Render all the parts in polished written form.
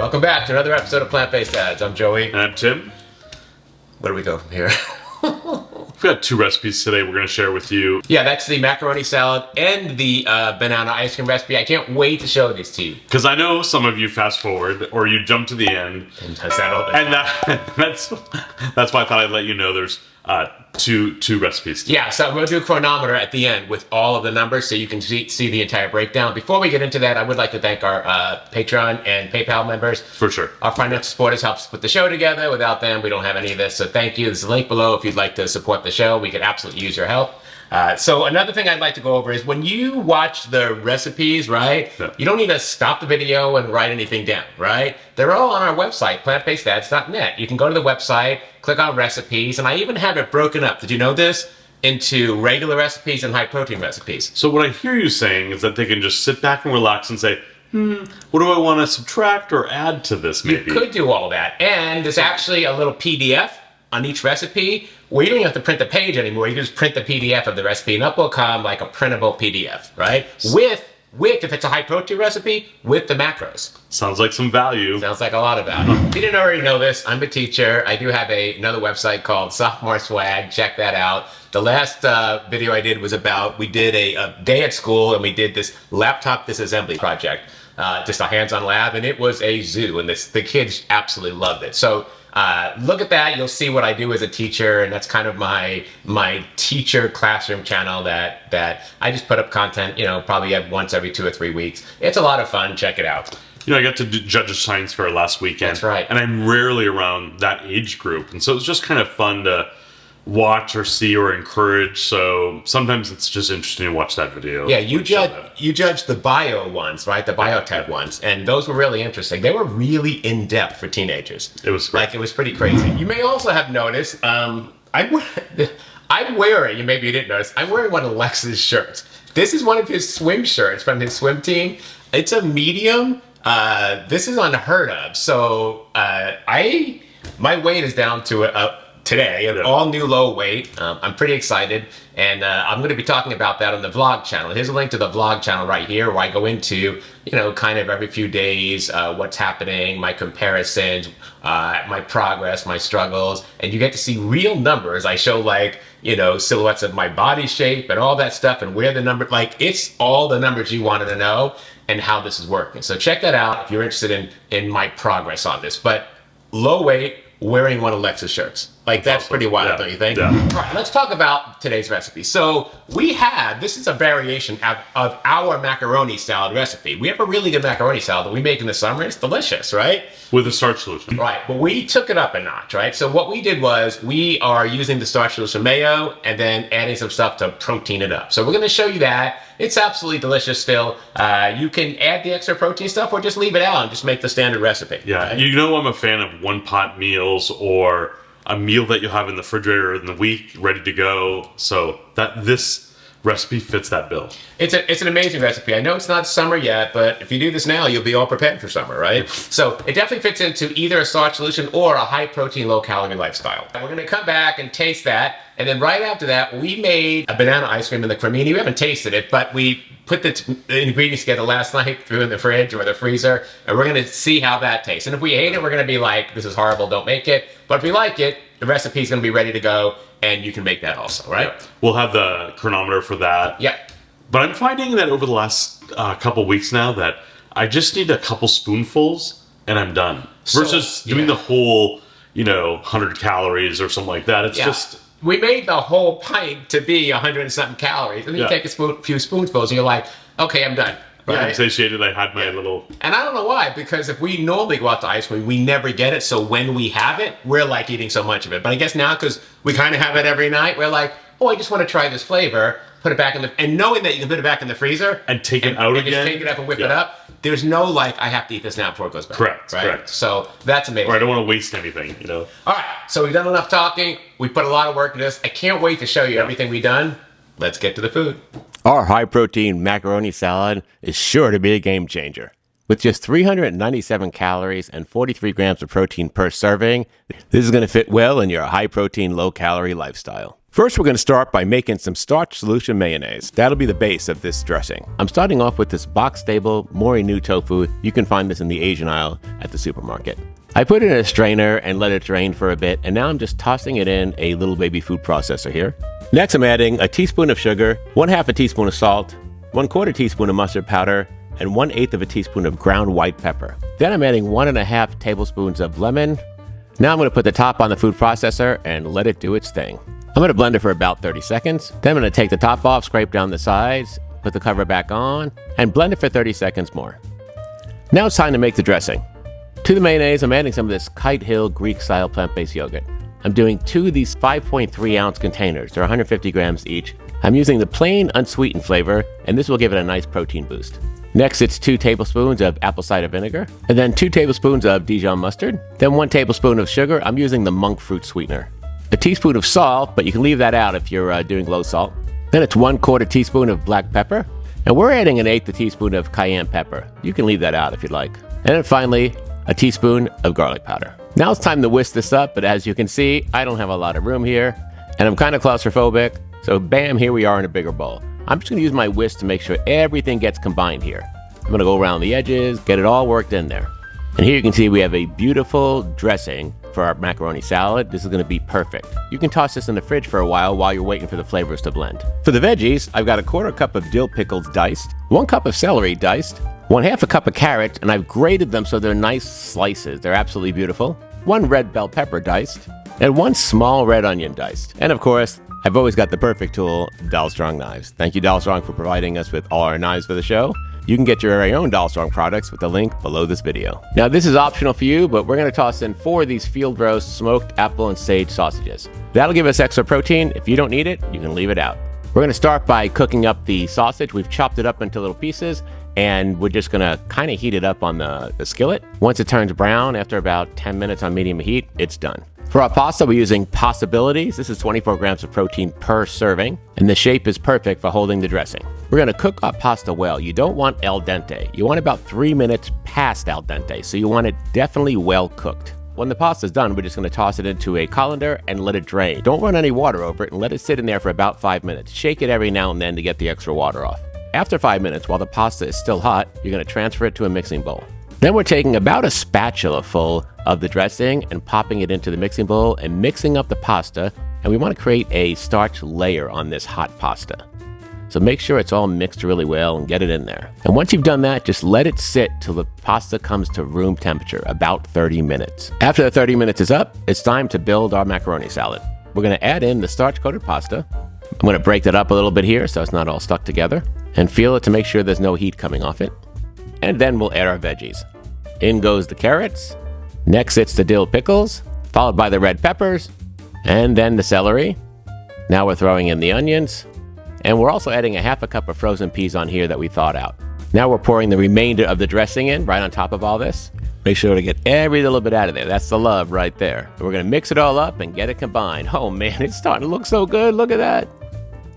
Welcome back to another episode of Plant-Based Ads. I'm Joey. And I'm Tim. Where do we go from here? We've got two recipes today we're going to share with you. Yeah, that's the macaroni salad and the banana ice cream recipe. I can't wait to show these to you. Because I know some of you fast forward or you jump to the end. And does that all the And that's why I thought I'd let you know there's two recipes. Yeah, so we'll do a chronometer at the end with all of the numbers so you can see the entire breakdown. Before we get into that, I would like to thank our Patreon and PayPal members. For sure. Our financial supporters help us put the show together. Without them, we don't have any of this. So thank you. There's a link below if you'd like to support the show. We could absolutely use your help. So another thing I'd like to go over is when you watch the recipes, right? Yeah. You don't need to stop the video and write anything down, right? They're all on our website, plantbasedads.net. You can go to the website, click on recipes, and I even have it broken up. Did you know this? Into regular recipes and high protein recipes. So what I hear you saying is that they can just sit back and relax and say, what do I want to subtract or add to this maybe? You could do all that. And there's actually a little PDF on each recipe where you don't even have to print the page anymore. You just print the PDF of the recipe and up will come like a printable PDF, right? With if it's a high protein recipe, with the macros. Sounds like some value. Sounds like a lot of value. If you didn't already know this, I'm a teacher. I do have another website called Sophomore Swag. Check that out. The last video I did was about, we did a day at school and we did this laptop disassembly project. Just a hands-on lab, and it was a zoo, and the kids absolutely loved it. So look at that. You'll see what I do as a teacher, and that's kind of my teacher classroom channel that I just put up content, probably once every 2 or 3 weeks. It's a lot of fun. Check it out. I got to judge a science fair last weekend. That's right. And I'm rarely around that age group, and so it's just kind of fun to watch or see or encourage. So sometimes it's just interesting to watch that video. Yeah, you judged the bio ones, right? The biotech ones, and those were really interesting. They were really in depth for teenagers. It was great. Like, it was pretty crazy. You may also have noticed I'm wearing, maybe you didn't notice, I'm wearing one of Lex's shirts. This is one of his swim shirts from his swim team. It's a medium. This is unheard of. So my weight is down to today, an all new low weight. I'm pretty excited, and I'm going to be talking about that on the vlog channel. Here's a link to the vlog channel right here where I go into, kind of every few days, what's happening, my comparisons, my progress, my struggles, and you get to see real numbers. I show silhouettes of my body shape and all that stuff, and where the number, it's all the numbers you wanted to know and how this is working. So check that out if you're interested in my progress on this. But low weight, wearing one of Lex's shirts. That's awesome. Pretty wild, don't you think? Yeah. All right, let's talk about today's recipe. So this is a variation of our macaroni salad recipe. We have a really good macaroni salad that we make in the summer. It's delicious, right? With a starch solution. Right, but we took it up a notch, right? So what we did was we are using the starch solution mayo and then adding some stuff to protein it up. So we're going to show you that. It's absolutely delicious still. You can add the extra protein stuff or just leave it out and just make the standard recipe. Yeah, right? I'm a fan of one-pot meals or a meal that you'll have in the refrigerator in the week, ready to go. So this recipe fits that bill. It's an amazing recipe. I know it's not summer yet, but if you do this now, you'll be all prepared for summer, right? So it definitely fits into either a starch solution or a high-protein, low-calorie lifestyle. And we're going to come back and taste that. And then right after that, we made a banana ice cream in the cremini. We haven't tasted it, but we put the ingredients together last night, threw in the fridge or the freezer, and we're going to see how that tastes. And if we hate it, we're going to be like, this is horrible, don't make it. But if we like it, the recipe is going to be ready to go, and you can make that also, right? Yeah. We'll have the chronometer for that. Yeah. But I'm finding that over the last couple weeks now that I just need a couple spoonfuls and I'm done. Versus doing the whole, 100 calories or something like that. It's just... We made the whole pint to be 100 and something calories. And then you take a few spoonfuls and you're like, okay, I'm done. Right? Yeah, I'm satiated. I had my little... And I don't know why, because if we normally go out to ice cream, we never get it. So when we have it, we're like eating so much of it. But I guess now, because we kind of have it every night, we're like, oh, I just want to try this flavor. Put it back in and knowing that you can put it back in the freezer. And take it out again. Just take it up and whip it up. There's no I have to eat this now before it goes back. Correct, right? correct. So that's amazing. Or I don't want to waste anything, All right, so we've done enough talking. We put a lot of work into this. I can't wait to show you everything we've done. Let's get to the food. Our high-protein macaroni salad is sure to be a game changer. With just 397 calories and 43 grams of protein per serving, this is going to fit well in your high-protein, low-calorie lifestyle. First, we're going to start by making some starch solution mayonnaise. That'll be the base of this dressing. I'm starting off with this box-stable Morinu tofu. You can find this in the Asian aisle at the supermarket. I put it in a strainer and let it drain for a bit, and now I'm just tossing it in a little baby food processor here. Next, I'm adding a teaspoon of sugar, 1/2 a teaspoon of salt, 1/4 teaspoon of mustard powder, and 1/8 of a teaspoon of ground white pepper. Then I'm adding 1½ tablespoons of lemon. Now I'm going to put the top on the food processor and let it do its thing. I'm going to blend it for about 30 seconds. Then I'm going to take the top off, scrape down the sides, put the cover back on, and blend it for 30 seconds more. Now it's time to make the dressing. To the mayonnaise, I'm adding some of this Kite Hill Greek-style plant-based yogurt. I'm doing 2 of these 5.3-ounce containers. They're 150 grams each. I'm using the plain unsweetened flavor, and this will give it a nice protein boost. Next, it's 2 tablespoons of apple cider vinegar, and then 2 tablespoons of Dijon mustard, then 1 tablespoon of sugar. I'm using the monk fruit sweetener. A teaspoon of salt, but you can leave that out if you're doing low salt. Then it's 1/4 teaspoon of black pepper, and we're adding 1/8 teaspoon of cayenne pepper. You can leave that out if you'd like. And then finally, a teaspoon of garlic powder. Now it's time to whisk this up, but as you can see, I don't have a lot of room here, and I'm kind of claustrophobic, so bam, here we are in a bigger bowl. I'm just going to use my whisk to make sure everything gets combined here. I'm going to go around the edges, get it all worked in there. And here you can see we have a beautiful dressing for our macaroni salad. This is going to be perfect. You can toss this in the fridge for a while you're waiting for the flavors to blend. For the veggies, I've got 1/4 cup of dill pickles diced, 1 cup of celery diced, 1/2 a cup of carrots, and I've grated them so they're nice slices. They're absolutely beautiful. 1 red bell pepper diced, and 1 small red onion diced. And of course, I've always got the perfect tool, Dalstrong knives. Thank you, Dalstrong, for providing us with all our knives for the show. You can get your very own Dalstrong products with the link below this video. Now, this is optional for you, but we're going to toss in 4 of these field roast smoked apple and sage sausages. That'll give us extra protein. If you don't need it, you can leave it out. We're going to start by cooking up the sausage. We've chopped it up into little pieces, and we're just going to kind of heat it up on the skillet. Once it turns brown, after about 10 minutes on medium heat, it's done. For our pasta, we're using Possibilities. This is 24 grams of protein per serving, and the shape is perfect for holding the dressing. We're going to cook our pasta well. You don't want al dente. You want about 3 minutes past al dente, so you want it definitely well cooked. When the pasta's done, we're just going to toss it into a colander and let it drain. Don't run any water over it and let it sit in there for about 5 minutes. Shake it every now and then to get the extra water off. After 5 minutes, while the pasta is still hot, you're going to transfer it to a mixing bowl. Then we're taking about a spatula full of the dressing and popping it into the mixing bowl and mixing up the pasta, and we want to create a starch layer on this hot pasta. So make sure it's all mixed really well and get it in there. And once you've done that, just let it sit till the pasta comes to room temperature, about 30 minutes. After the 30 minutes is up, it's time to build our macaroni salad. We're going to add in the starch-coated pasta. I'm going to break that up a little bit here so it's not all stuck together, and feel it to make sure there's no heat coming off it. And then we'll add our veggies. In goes the carrots. Next, it's the dill pickles, followed by the red peppers, and then the celery. Now we're throwing in the onions, and we're also adding 1/2 cup of frozen peas on here that we thawed out. Now we're pouring the remainder of the dressing in right on top of all this. Make sure to get every little bit out of there. That's the love right there. We're going to mix it all up and get it combined. Oh man, it's starting to look so good. Look at that.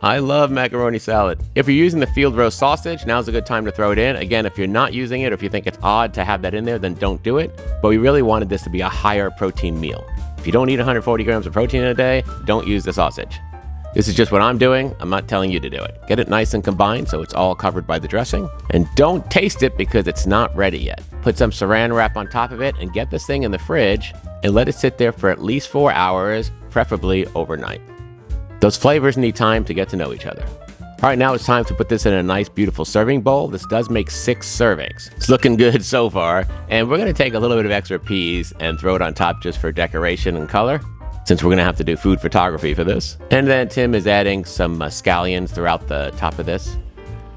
I love macaroni salad. If you're using the field roast sausage, now's a good time to throw it in. Again, if you're not using it or if you think it's odd to have that in there, then don't do it. But we really wanted this to be a higher protein meal. If you don't eat 140 grams of protein in a day, don't use the sausage. This is just what I'm doing. I'm not telling you to do it. Get it nice and combined so it's all covered by the dressing. And don't taste it because it's not ready yet. Put some saran wrap on top of it and get this thing in the fridge and let it sit there for at least 4 hours, preferably overnight. Those flavors need time to get to know each other. All right, now it's time to put this in a nice, beautiful serving bowl. This does make 6 servings. It's looking good so far. And we're going to take a little bit of extra peas and throw it on top just for decoration and color, since we're going to have to do food photography for this. And then Tim is adding some scallions throughout the top of this.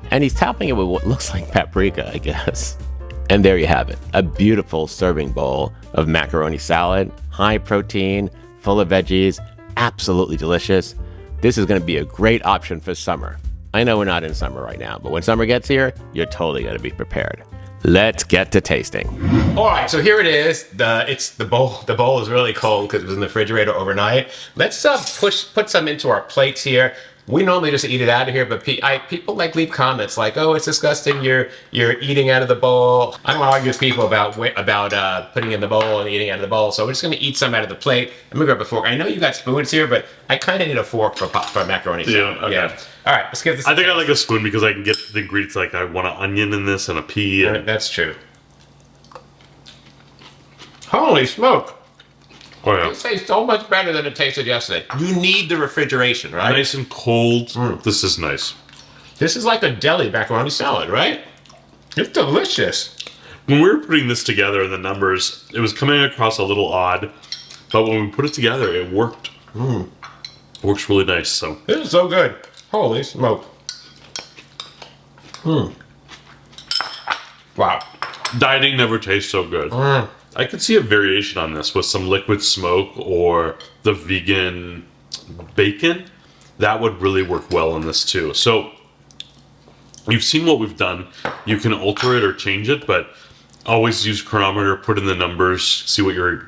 And he's topping it with what looks like paprika, I guess. And there you have it. A beautiful serving bowl of macaroni salad, high protein, full of veggies, absolutely delicious. This is going to be a great option for summer. I know we're not in summer right now, but when summer gets here, you're totally going to be prepared. Let's get to tasting. All right, so here it is. The bowl is really cold because it was in the refrigerator overnight. Let's put some into our plates here. We normally just eat it out of here, but people like leave comments like, "Oh, it's disgusting. You're eating out of the bowl." I don't want to argue with people about putting in the bowl and eating out of the bowl. So we're just going to eat some out of the plate. I'm gonna grab a fork. I know you got spoons here, but I kind of need a fork for macaroni salad. Yeah, okay. Yeah. All right, let's give this. I think I like a spoon because I can get the ingredients. Like I want an onion in this and a pea. And... That's true. Holy smoke! Oh yeah. It tastes so much better than it tasted yesterday. You need the refrigeration, right? Nice and cold. This is nice. This is like a deli macaroni salad, right? It's delicious. When we were putting this together, the numbers, it was coming across a little odd, but when we put it together, it worked. It works really nice. So This is so good. Holy smoke. Wow. dieting never tastes so good. I could see a variation on this with some liquid smoke or the vegan bacon. That would really work well in this too. So you've seen what we've done. You can alter it or change it, but always use chronometer, put in the numbers, see what you're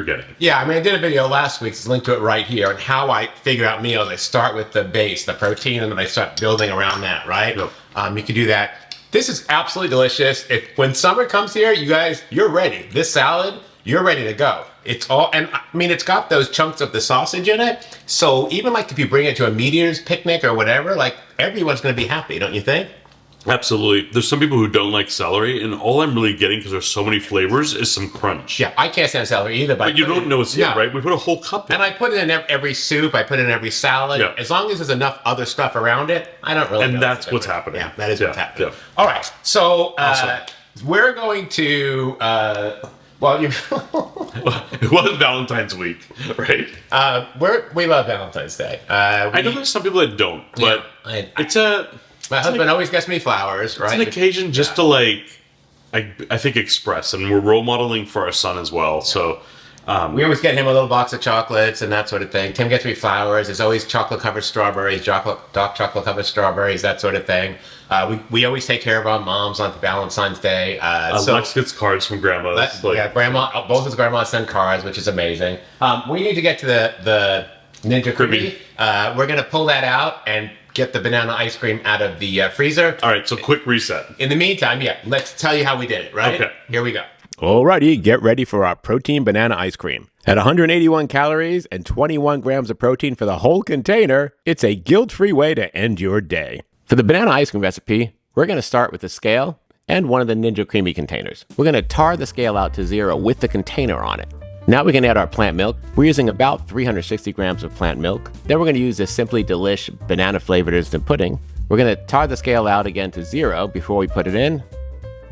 getting. Yeah, I mean, I did a video last week, it's linked to it right here, on how I figure out meals. I start with the base, the protein, and then I start building around that, right? Yep. You can do that. This is absolutely delicious. When summer comes here, you guys, you're ready. This salad, you're ready to go. It's all, and I mean, it's got those chunks of the sausage in it. So even like if you bring it to a meat eater's picnic or whatever, like everyone's going to be happy, don't you think? Absolutely. There's some people who don't like celery, and all I'm really getting, because there's so many flavors, is some crunch. Yeah, I can't stand celery either. But you don't know it's here, right? We put a whole cup in. And I put it in every soup. I put it in every salad. Yeah. As long as there's enough other stuff around it, I don't really know. And that's what's happening. Yeah, that is what's happening. Yeah. All right. So Awesome. we're going to, well, you It was Valentine's week, right? we love Valentine's Day. I know there's some people that don't, but it's a... My husband always gets me flowers, right? It's an occasion just to I think express, and we're role modeling for our son as well. So we always get him a little box of chocolates and that sort of thing. Tim gets me flowers. There's always chocolate covered strawberries, dark chocolate covered strawberries, that sort of thing. We always take care of our moms on Valentine's Day. Lex gets cards from grandmas. Grandma, both his grandmas send cards, which is amazing. We need to get to the Ninja Creami. We're gonna pull that out and get the banana ice cream out of the freezer. All right, so quick reset. In the meantime, let's tell you how we did it, right? Okay. Here we go. Alrighty, get ready for our protein banana ice cream. At 181 calories and 21 grams of protein for the whole container, it's a guilt-free way to end your day. For the banana ice cream recipe, we're going to start with the scale and one of the Ninja Creami containers. We're going to tar the scale out to 0 with the container on it. Now we can add our plant milk. We're using about 360 grams of plant milk. Then we're going to use this Simply Delish banana flavored instant pudding. We're going to tar the scale out again to 0 before we put it in.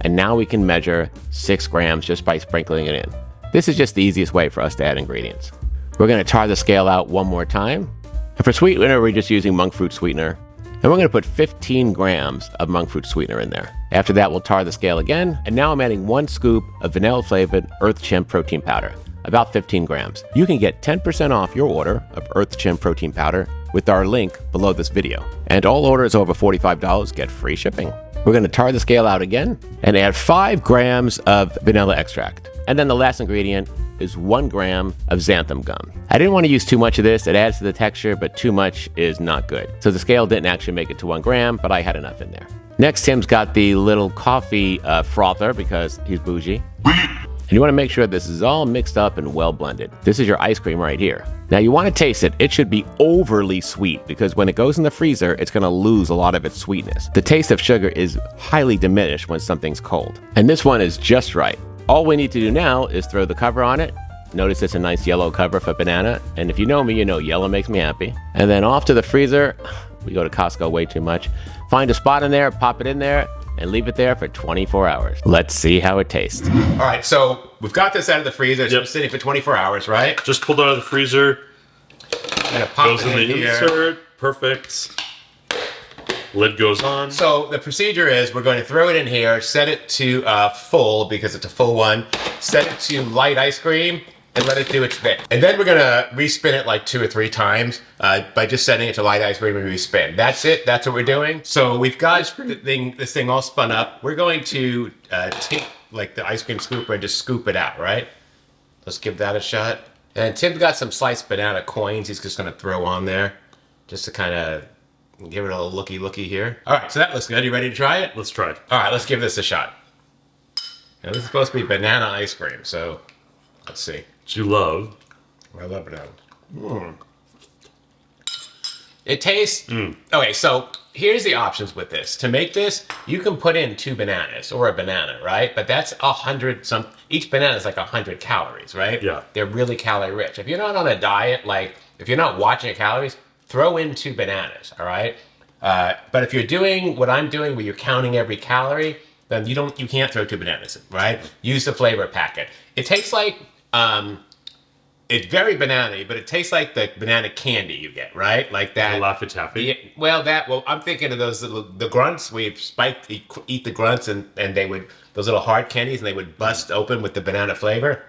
And now we can measure 6 grams just by sprinkling it in. This is just the easiest way for us to add ingredients. We're going to tar the scale out one more time. And for sweetener, we're just using monk fruit sweetener. And we're going to put 15 grams of monk fruit sweetener in there. After that, we'll tar the scale again. And now I'm adding 1 scoop of vanilla flavored Earth Chimp protein powder. About 15 grams. You can get 10% off your order of Earth Chimp protein powder with our link below this video. And all orders over $45 get free shipping. We're going to tar the scale out again and add 5 grams of vanilla extract. And then the last ingredient is 1 gram of xanthan gum. I didn't want to use too much of this. It adds to the texture, but too much is not good. So the scale didn't actually make it to 1 gram, but I had enough in there. Next, Tim's got the little coffee frother because he's bougie. And you want to make sure this is all mixed up and well blended. This is your ice cream right here. Now you want to taste it. It should be overly sweet because when it goes in the freezer, it's going to lose a lot of its sweetness. The taste of sugar is highly diminished when something's cold. And this one is just right. All we need to do now is throw the cover on it. Notice it's a nice yellow cover for banana. And if you know me, you know yellow makes me happy. And then off to the freezer. We go to Costco way too much. Find a spot in there, pop it in there, and leave it there for 24 hours. Let's see how it tastes. All right, so we've got this out of the freezer. It's been sitting for 24 hours, right? Just pulled out of the freezer. Gonna pop Goes it in the here. insert. Perfect. Lid goes on. So the procedure is we're going to throw it in here, set it to full because it's a full one, set it to light ice cream, and let it do its thing. And then we're gonna respin it like 2 or 3 times by just setting it to light ice cream and respin. That's it, that's what we're doing. So we've got this thing all spun up. We're going to take like the ice cream scooper and just scoop it out, right? Let's give that a shot. And Tim's got some sliced banana coins he's just gonna throw on there. just to kind of give it a little looky here. All right, so that looks good. You ready to try it? Let's try it. All right, let's give this a shot. Now, this is supposed to be banana ice cream, so let's see. Which you love. I love banana. It tastes... Okay, so here's the options with this. To make this, you can put in 2 bananas or a banana, right? But that's 100 some... Each banana is like 100 calories, right? Yeah. They're really calorie rich. If you're not on a diet, like if you're not watching your calories, throw in 2 bananas, all right? But if you're doing what I'm doing, where you're counting every calorie, then you can't throw 2 bananas in, right? Use the flavor packet. It tastes like... it's very banana-y, but it tastes like the banana candy you get, right? Like that. Laffy Taffy. Yeah, well, I'm thinking of those the grunts. We'd eat the grunts, and they would, those little hard candies, and they would bust open with the banana flavor.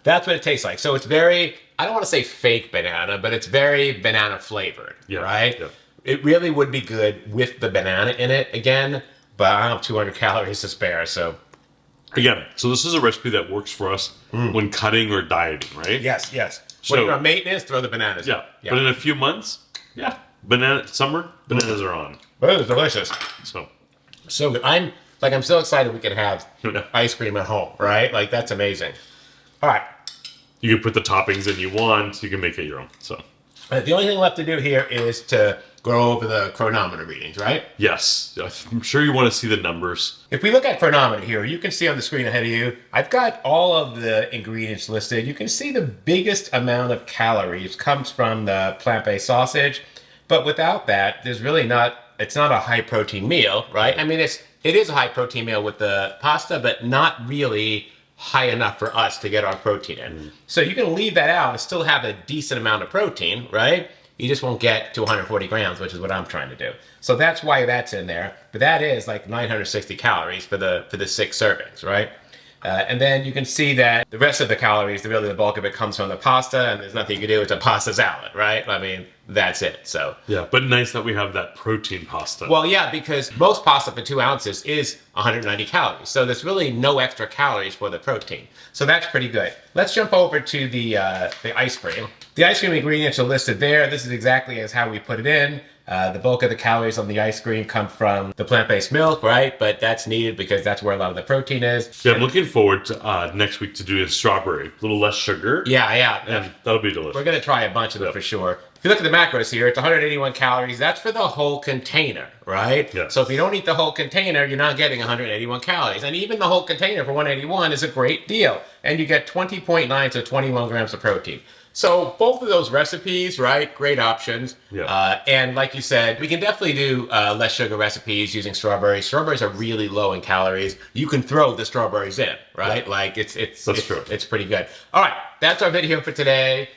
That's what it tastes like. So it's very, I don't want to say fake banana, but it's very banana flavored, right? Yeah. It really would be good with the banana in it again, but I don't have 200 calories to spare, so. Again, so this is a recipe that works for us when cutting or dieting, right? Yes. So, when you're on maintenance, throw the bananas. Yeah. But in a few months, summer, bananas are on. Oh, it's delicious. So good. I'm so excited we can have ice cream at home, right? Like, that's amazing. All right. You can put the toppings in you want. You can make it your own. So the only thing left to do here is to go over the chronometer readings, right? Yes. I'm sure you want to see the numbers. If we look at chronometer here, you can see on the screen ahead of you, I've got all of the ingredients listed. You can see the biggest amount of calories comes from the plant-based sausage, but without that, there's really not, it's not a high protein meal, right? I mean, it is a high protein meal with the pasta, but not really high enough for us to get our protein in. So you can leave that out and still have a decent amount of protein, right? You just won't get to 140 grams, which is what I'm trying to do. So that's why that's in there. But that is like 960 calories for the 6 servings, right? And then you can see that the rest of the calories, really the bulk of it comes from the pasta, and there's nothing you can do. It's a pasta salad, right? I mean, that's it. So yeah, but nice that we have that protein pasta. Well, yeah, because most pasta for 2 ounces is 190 calories. So there's really no extra calories for the protein. So that's pretty good. Let's jump over to the ice cream. The ice cream ingredients are listed there. This is exactly as how we put it in. The bulk of the calories on the ice cream come from the plant-based milk, right? But that's needed because that's where a lot of the protein is. Yeah, I'm looking forward to next week to doing strawberry. A little less sugar. Yeah. And that'll be delicious. We're going to try a bunch of them for sure. If you look at the macros here, it's 181 calories. That's for the whole container, right? Yeah. So if you don't eat the whole container, you're not getting 181 calories. And even the whole container for 181 is a great deal. And you get 20.9 to 21 grams of protein. So both of those recipes, right? Great options. Yeah. And like you said, we can definitely do less sugar recipes using strawberries. Strawberries are really low in calories. You can throw the strawberries in, right? Yeah. Like it's true. It's pretty good. All right, that's our video for today.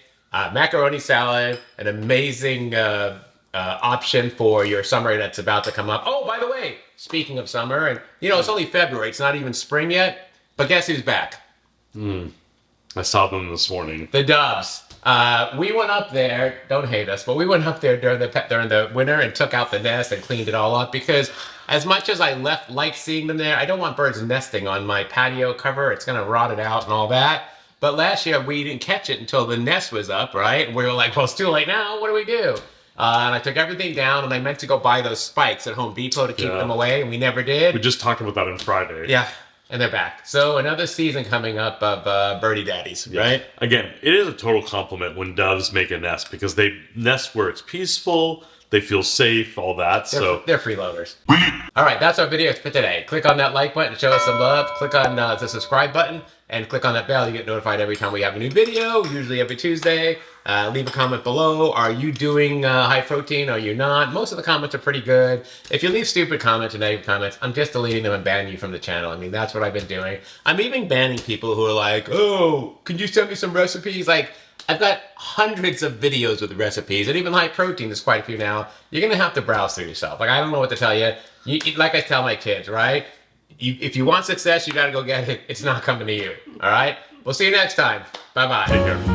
Macaroni salad, an amazing option for your summer that's about to come up. Oh, by the way, speaking of summer, and it's only February. It's not even spring yet. But guess who's back? I saw them this morning. The doves. We went up there, don't hate us, but we went up there during the winter and took out the nest and cleaned it all up because as much as I like seeing them there, I don't want birds nesting on my patio cover. It's going to rot it out and all that. But last year we didn't catch it until the nest was up, right? And we were like, well, it's too late now. What do we do? And I took everything down and I meant to go buy those spikes at Home Depot to keep them away, and we never did. We just talked about that on Friday. Yeah. And they're back. So another season coming up of birdie daddies, right? Again, it is a total compliment when doves make a nest because they nest where it's peaceful, they feel safe, all that. They're freeloaders. All right, that's our video for today. Click on that like button to show us some love. Click on the subscribe button and click on that bell. You get notified every time we have a new video, usually every Tuesday. Leave a comment below. Are you doing high protein? Are you not? Most of the comments are pretty good. If you leave stupid comments or negative comments, I'm just deleting them and banning you from the channel. I mean, that's what I've been doing. I'm even banning people who are like, oh, can you send me some recipes? Like, I've got hundreds of videos with recipes, and even high protein, there's quite a few now. You're going to have to browse through yourself. Like, I don't know what to tell you. Like I tell my kids, right? If you want success, you got to go get it. It's not coming to you, all right? We'll see you next time. Bye-bye. Take care.